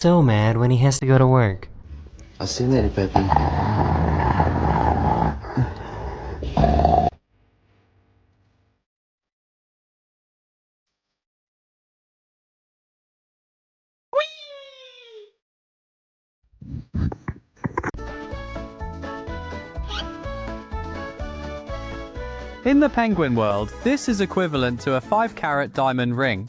So mad when he has to go to work. I'll see you later, Peppy. In the penguin world, this is equivalent to a 5-carat diamond ring.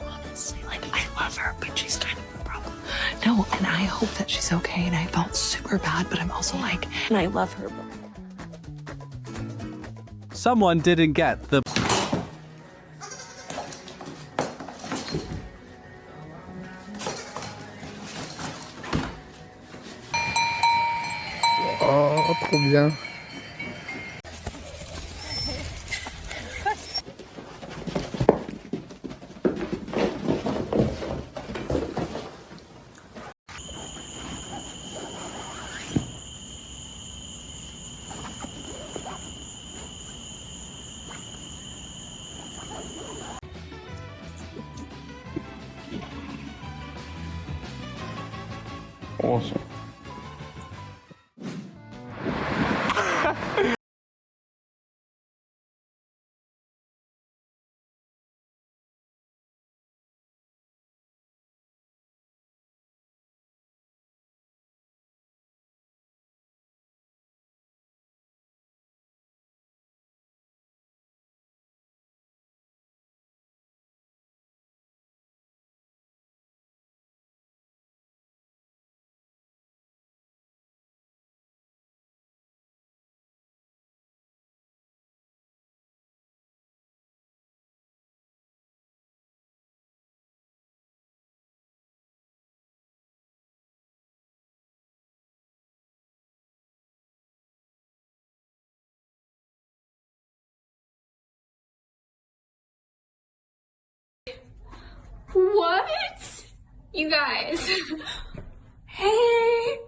Honestly, like, I love her, but she's kind of a problem. No, and I hope that she's okay, and I felt super bad, but I'm also like, and I love her. Someone didn't get the Oh, trop bien. Awesome. What? You guys. Hey.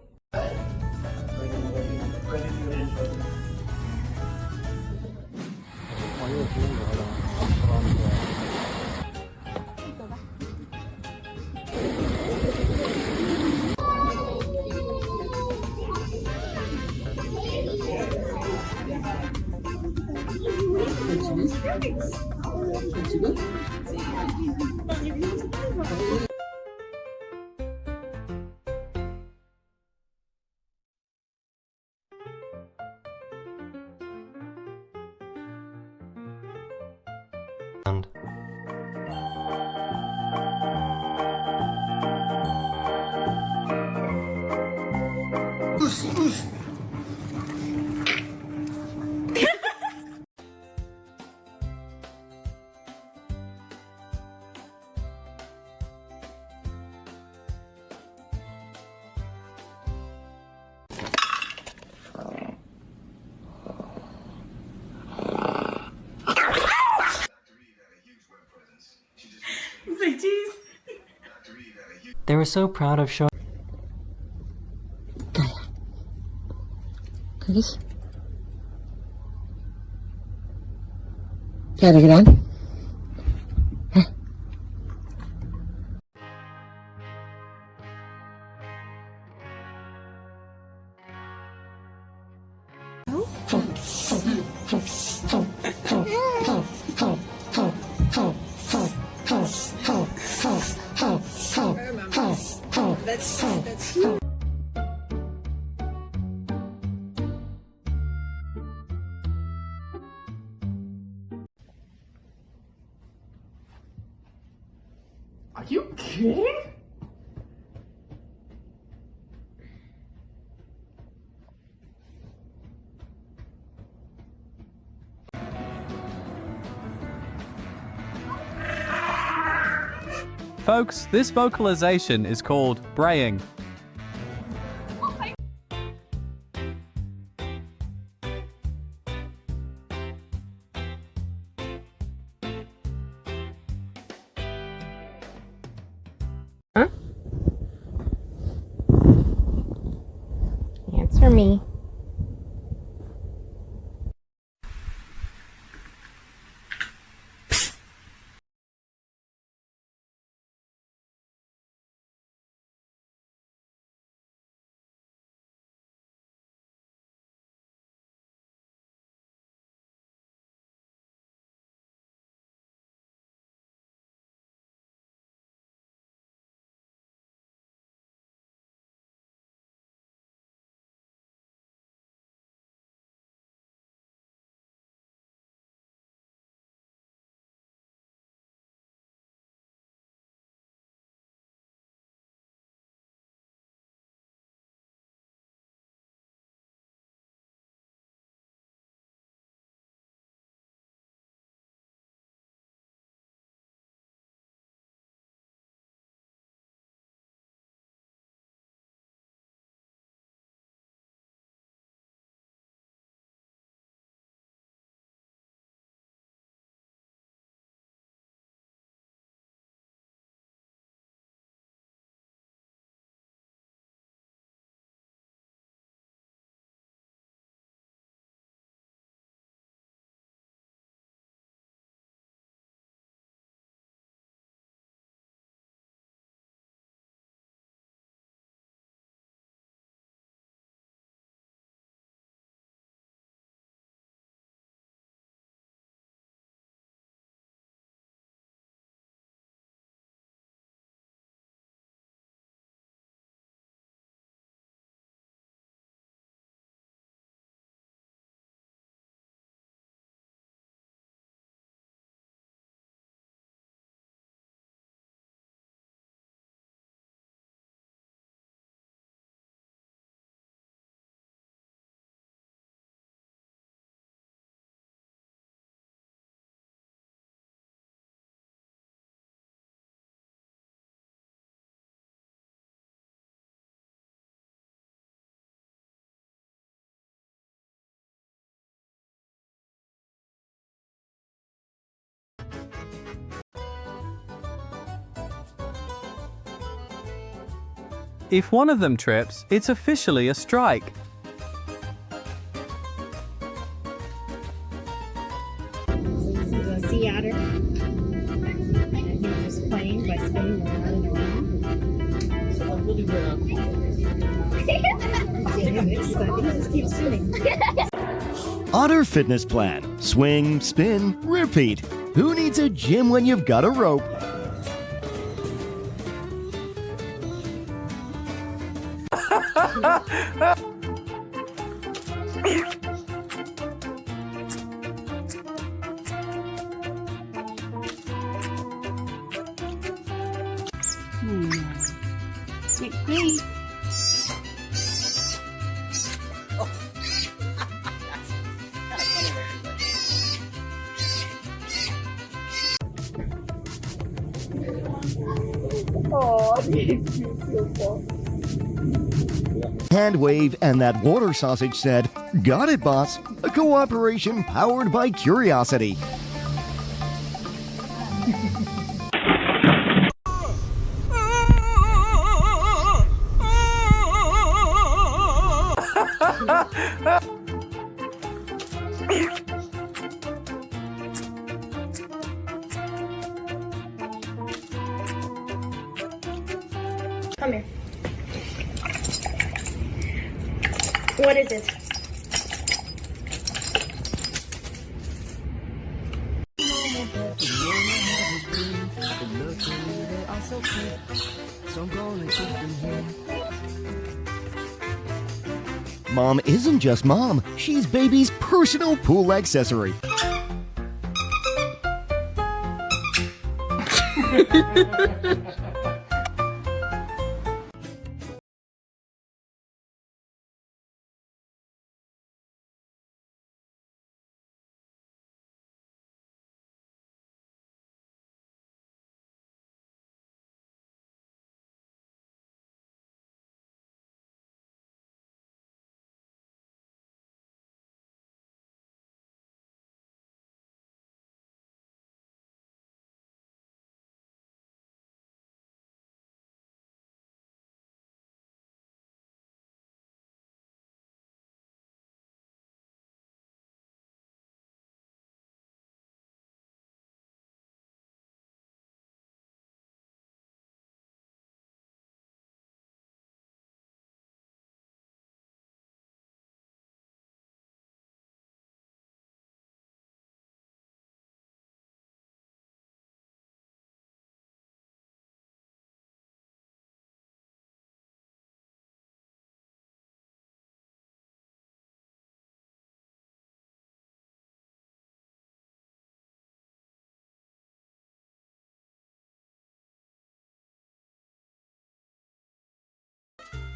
They were so proud of showing. Cookies? Gotta get on? Huh? Are you kidding? Folks, this vocalization is called braying. Answer me. If one of them trips, it's officially a strike. This is a sea otter. And he was just playing by spinning around and around. So I'm really good. He just keeps spinning. Otter Fitness Plan. Swing, spin, repeat. Who needs a gym when you've got a rope? Wait. Hand wave, and that water sausage said, "Got it, boss." A cooperation powered by curiosity. Come here. What is it? Mom isn't just mom, she's baby's personal pool accessory.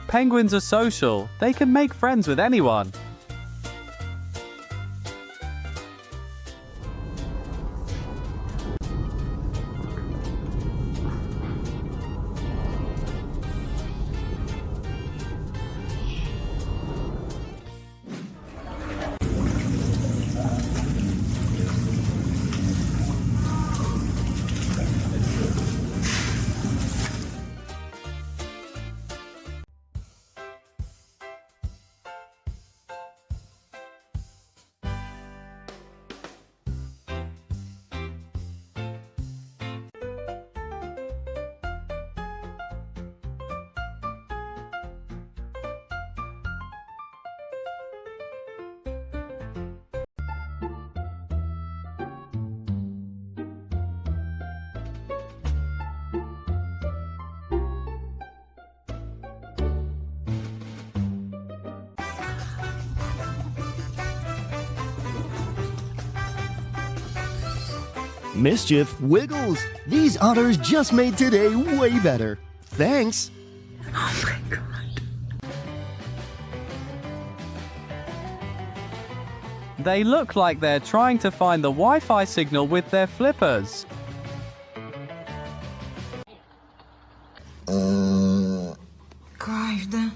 Penguins are social. They can make friends with anyone. Mischief wiggles. These otters just made today way better. Thanks. Oh my god. They look like they're trying to find the Wi-Fi signal with their flippers. Kajde.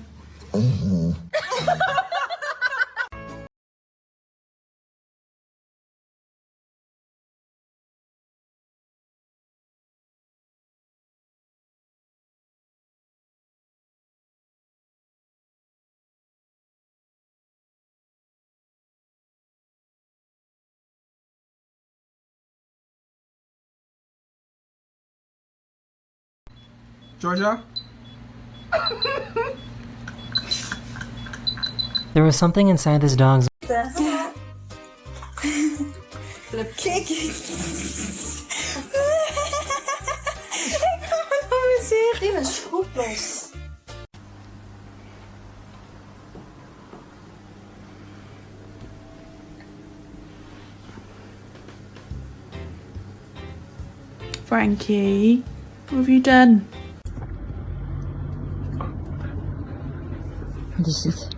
Georgia? There was something inside this dog's. Kijk. Ik kan het nog niet zeggen. Die was schroeplos. Frankie, what have you done? Wat is dit?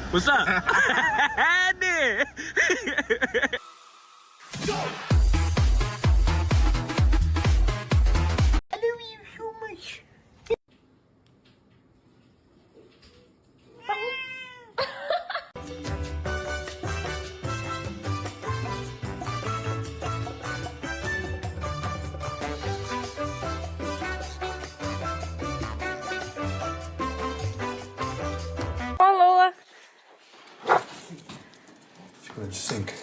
What's up? It's gonna sink.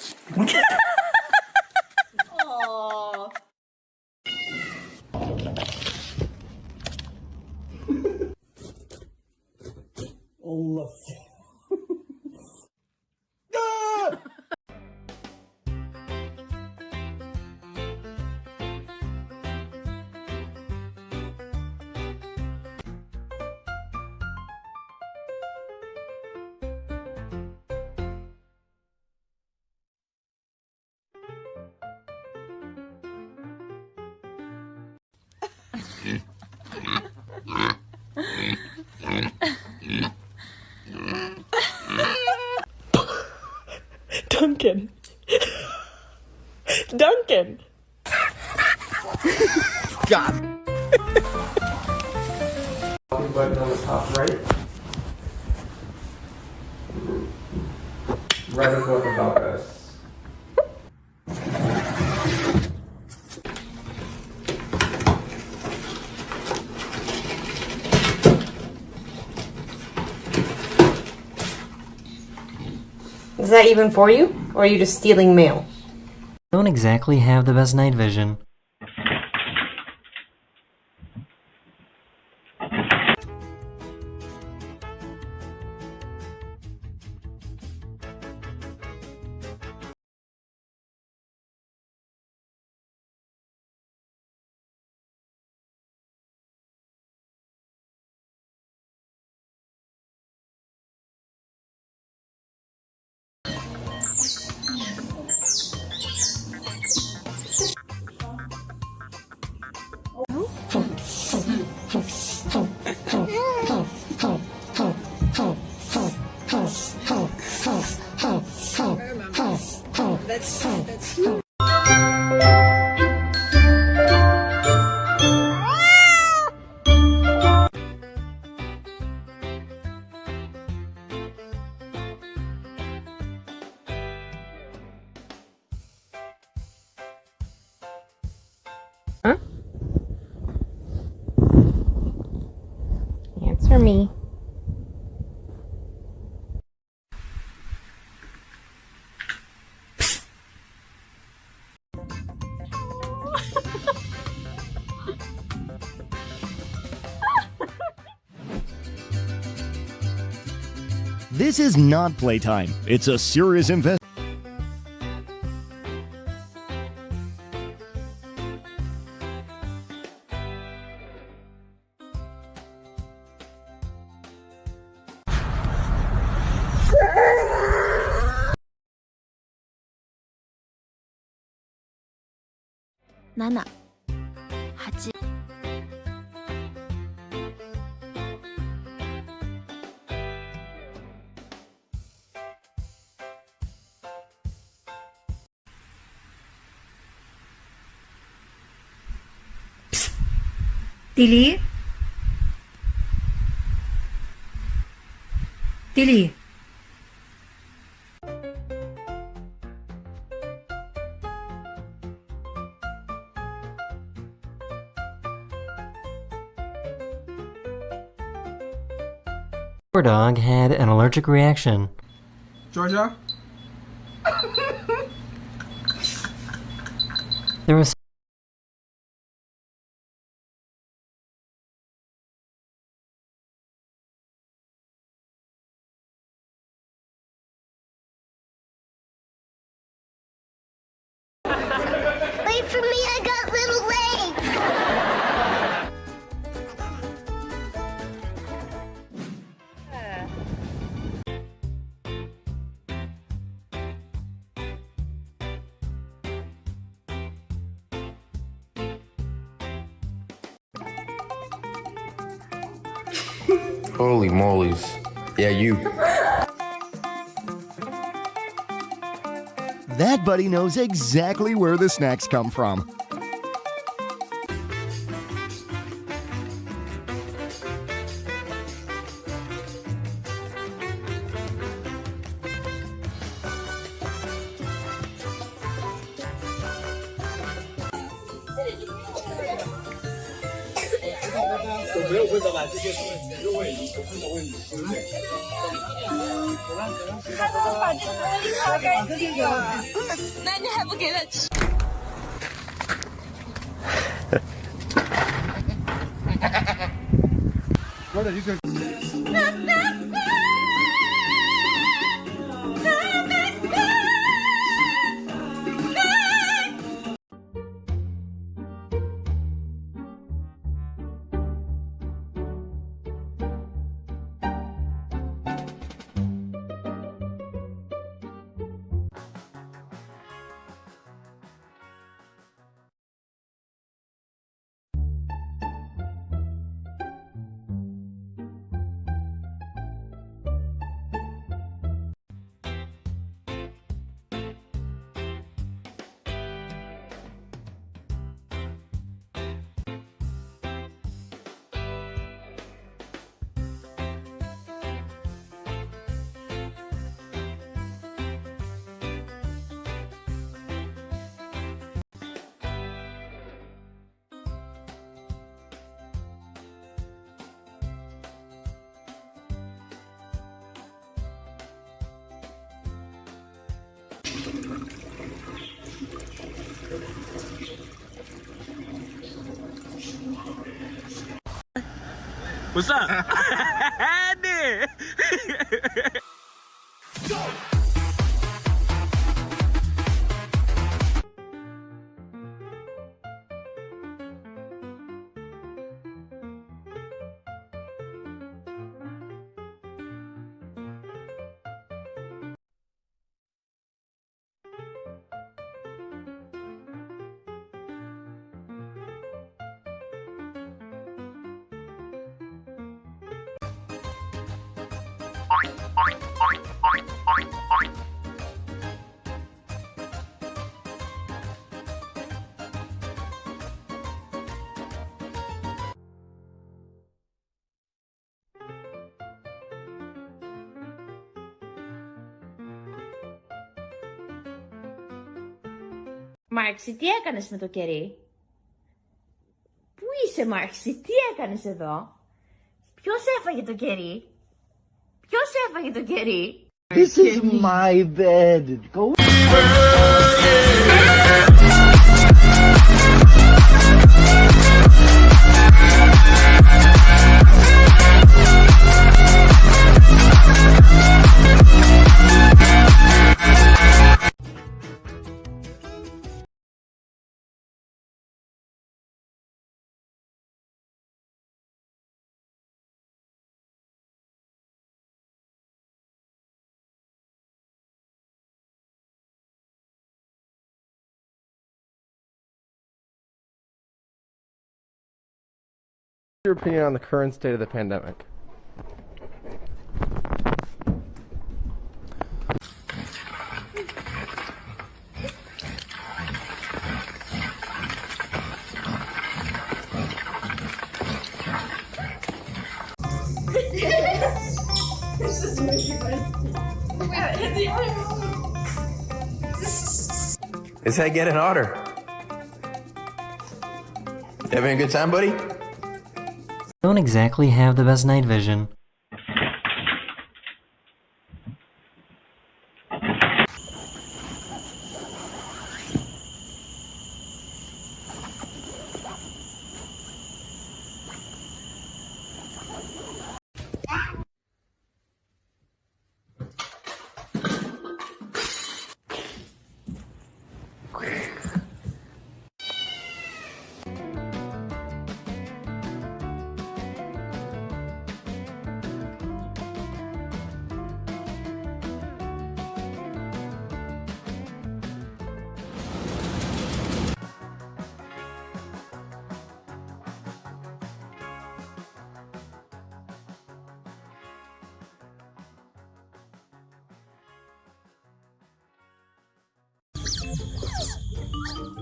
Duncan. Duncan. Button on the top right. Right above about us. Is that even for you? Or are you just stealing mail? Don't exactly have the best night vision. Huh? Answer me. This is not playtime. It's a serious investment. Tilly? Tilly? Poor dog had an allergic reaction. Georgia? There was Wait for me, I got little legs. Holy mollies. Yeah, you. That buddy knows exactly where the snacks come from. What's up? Andy! Μάρξη, τι έκανες με το κερί? Πού είσαι, Μάρξη, τι έκανες εδώ? Ποιος έφαγε το κερί? Ποιος έφαγε το κερί? This is my bed. Go. Your opinion on the current state of the pandemic? It's like getting hotter. You having a good time, buddy? Don't exactly have the best night vision.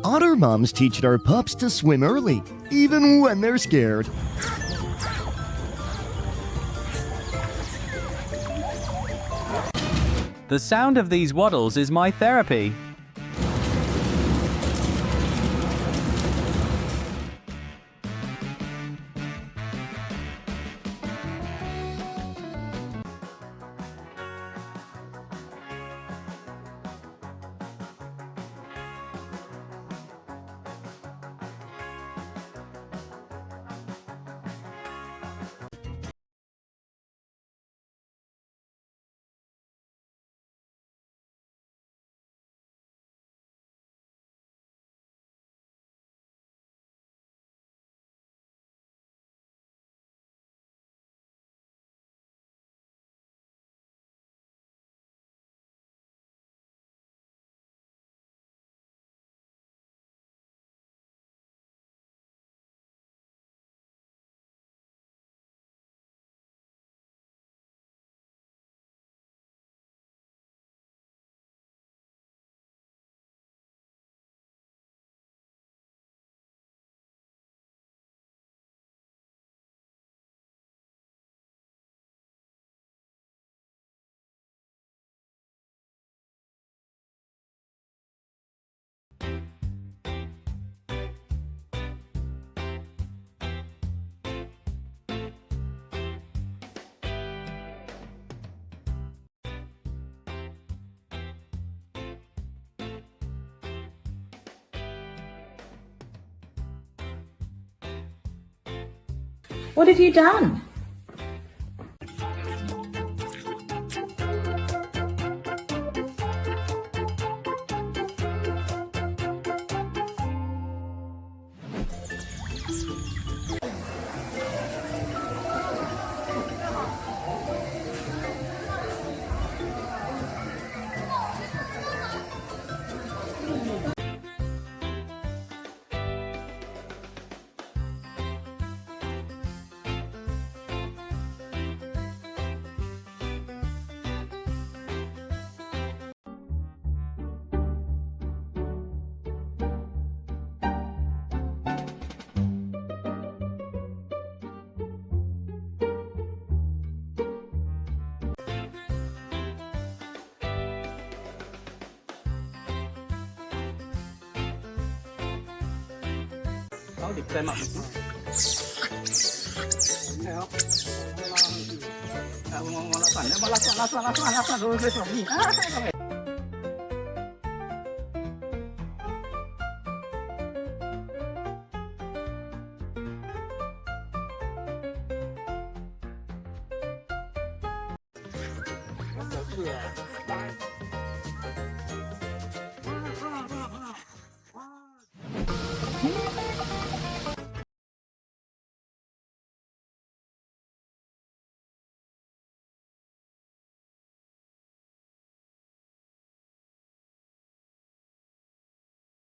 Otter moms teach their pups to swim early, even when they're scared. The sound of these waddles is my therapy. What have you done?